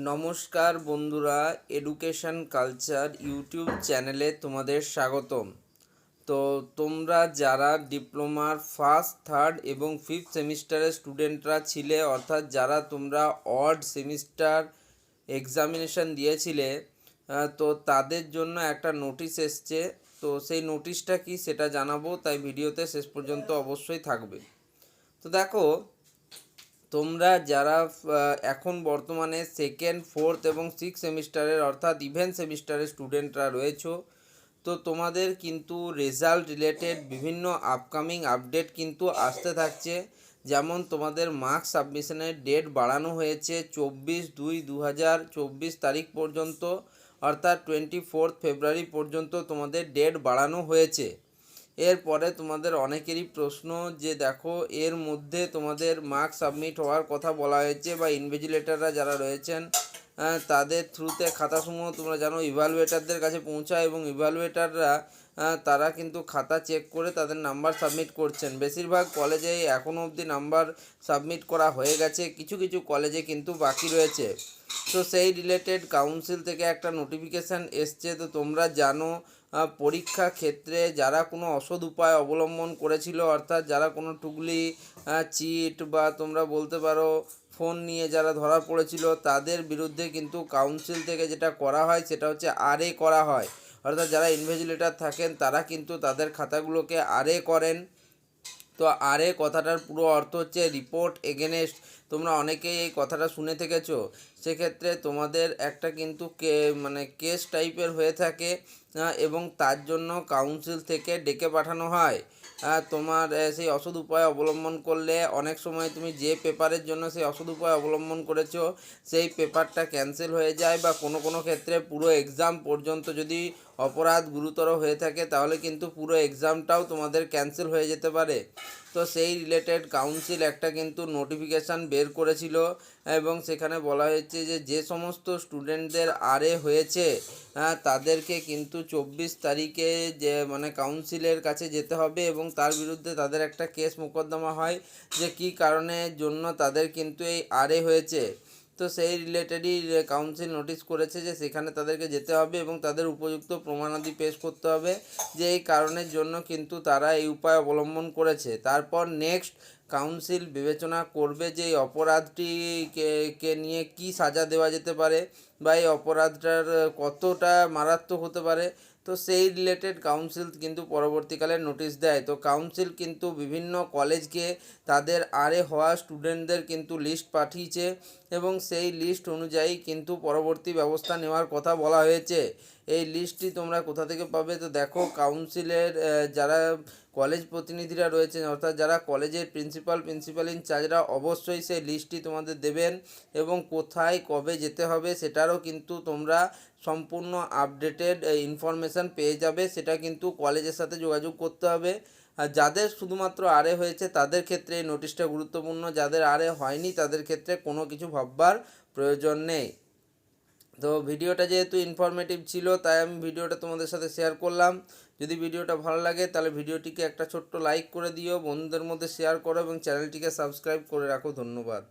নমস্কার বন্ধুরা, education culture YouTube চ্যানেলে তোমাদের স্বাগতম। তো তোমরা যারা ডিপ্লোমার ফার্স্ট, থার্ড এবং ফিফথ সেমিস্টারের স্টুডেন্টরা ছিলে, অর্থাৎ যারা তোমরা অড সেমিস্টার এক্সামিনেশন দিয়েছিলে, তো তাদের জন্য একটা নোটিশ এসছে। তো সেই নোটিশটা কি সেটা জানাবো, তাই ভিডিওতে শেষ পর্যন্ত অবশ্যই থাকবে। তো দেখো, তোমরা যারা এখন বর্তমানে সেকেন্ড, ফোর্থ এবং সিক্স সেমিস্টারের অর্থাৎ ইভেন্ট সেমিস্টারের স্টুডেন্টরা রয়েছো, তো তোমাদের কিন্তু রেজাল্ট রিলেটেড বিভিন্ন আপকামিং আপডেট কিন্তু আসতে থাকছে। যেমন তোমাদের মার্কস সাবমিশনের ডেট বাড়ানো হয়েছে 24/2/2024 তারিখ পর্যন্ত, অর্থাৎ 24 ফেব্রুয়ারি পর্যন্ত তোমাদের ডেট বাড়ানো হয়েছে। এরপরে তোমাদের অনেকেরই প্রশ্ন যে দেখো, এর মধ্যে তোমাদের মার্কস সাবমিট হওয়ার কথা বলা হয়েছে বা ইনভিজিলেটররা যারা রয়েছেন তাদের থ্রুতে খাতাসমূহ তোমরা জানো ইভ্যালুয়েটারদের কাছে পৌঁছায় এবং ইভ্যালুয়েটাররা তারা কিন্তু খাতা চেক করে তাদের নাম্বার সাবমিট করছেন। বেশিরভাগ কলেজেই এখনও অবধি নাম্বার সাবমিট করা হয়ে গেছে, কিছু কিছু কলেজে কিন্তু বাকি রয়েছে। তো সেই রিলেটেড কাউন্সিল থেকে একটা নোটিফিকেশান এসছে। তো তোমরা জানো, পরীক্ষা ক্ষেত্রে যারা কোনো অসৎ উপায় অবলম্বন করেছিল, অর্থাৎ যারা কোনো টুকলি চিট বা তোমরা বলতে পারো ফোন নিয়ে যারা ধরা পড়েছিল, তাদের বিরুদ্ধে কিন্তু কাউন্সিল থেকে যেটা করা হয় সেটা হচ্ছে আরএ করা হয়। অর্থাৎ যারা ইনভিজিলেটর থাকেন তারা কিন্তু তাদের খাতাগুলোকে আরএ করেন। তো আরএ কথাটার পুরো অর্থ হচ্ছে রিপোর্ট এগেনেস্ট। তোমরা অনেকেই এই কথাটা শুনে থেকেছো। সেক্ষেত্রে তোমাদের একটা কিন্তু কেস টাইপের হয়ে থাকে এবং তার জন্য কাউন্সিল থেকে ডেকে পাঠানো হয়। তোমার সেই অসৎ উপায় অবলম্বন করলে অনেক সময় তুমি যে পেপারের জন্য সেই অসৎ উপায় অবলম্বন করেছো সেই পেপারটা ক্যান্সেল হয়ে যায়, বা কোনো কোনো ক্ষেত্রে পুরো এক্সাম পর্যন্ত যদি অপরাধ গুরুতর হয়ে থাকে তাহলে কিন্তু পুরো এক্সামটাও তোমাদের ক্যান্সেল হয়ে যেতে পারে। তো সেই রিলেটেড কাউন্সিল একটা কিন্তু নোটিফিকেশান বের করেছিল এবং সেখানে বলা হয়েছে যে যে সমস্ত স্টুডেন্টদের আরএ হয়েছে তাদেরকে কিন্তু 24 তারিখে যে কাউন্সিলের কাছে যেতে হবে এবং তার বিরুদ্ধে তাদের একটা কেস মোকদ্দমা হয় যে কী কারণের জন্য তাদের কিন্তু এই আরএ হয়েছে। তো সেই রিলেটেডই কাউন্সিল নোটিশ করেছে যে সেখানে তাদেরকে যেতে হবে এবং তাদের উপযুক্ত প্রমাণাদি পেশ করতে হবে যে এই কারণের জন্য কিন্তু তারা এই উপায় অবলম্বন করেছে। তারপর নেক্সট কাউন্সিল বিবেচনা করবে যে এই অপরাধটিকে নিয়ে কি সাজা দেওয়া যেতে পারে বা এই অপরাধটার কতটা মারাত্মক হতে পারে। তো সেই রিলেটেড কাউন্সিল কিন্তু পরবর্তীকালে নোটিশ দেয়। তো কাউন্সিল কিন্তু বিভিন্ন কলেজকে তাদের আরএ হওয়া স্টুডেন্টদের কিন্তু লিস্ট পাঠিয়েছে এবং সেই লিস্ট অনুযায়ী কিন্তু পরবর্তী ব্যবস্থা নেওয়ার কথা বলা হয়েছে। এই লিস্টটি তোমরা কোথা থেকে পাবে? তো দেখো, কাউন্সিলের যারা কলেজ প্রতিনিধিরা রয়েছেন, অর্থাৎ যারা কলেজের প্রিন্সিপাল ইনচার্জরা অবশ্যই সেই লিস্টটি তোমাদের দেবেন এবং কোথায় কবে যেতে হবে সেটারও কিন্তু তোমরা সম্পূর্ণ আপডেটেড ইনফরমেশান পেয়ে যাবে। সেটা কিন্তু কলেজের সাথে যোগাযোগ করতে হবে। আর যাদের শুধুমাত্র আরএ হয়েছে তাদের ক্ষেত্রে এই নোটিশটা গুরুত্বপূর্ণ, যাদের আরএ হয়নি তাদের ক্ষেত্রে কোনো কিছু ভাববার প্রয়োজন নেই। তো ভিডিওটা যেহেতু ইনফরমেটিভ ছিল তাই আমি ভিডিওটা তোমাদের সাথে শেয়ার করলাম। যদি ভিডিওটা ভালো লাগে তাহলে ভিডিওটিকে একটা ছোট্ট লাইক করে দিও, বন্ধুদের মধ্যে শেয়ার করো এবং চ্যানেলটিকে সাবস্ক্রাইব করে রাখো। ধন্যবাদ।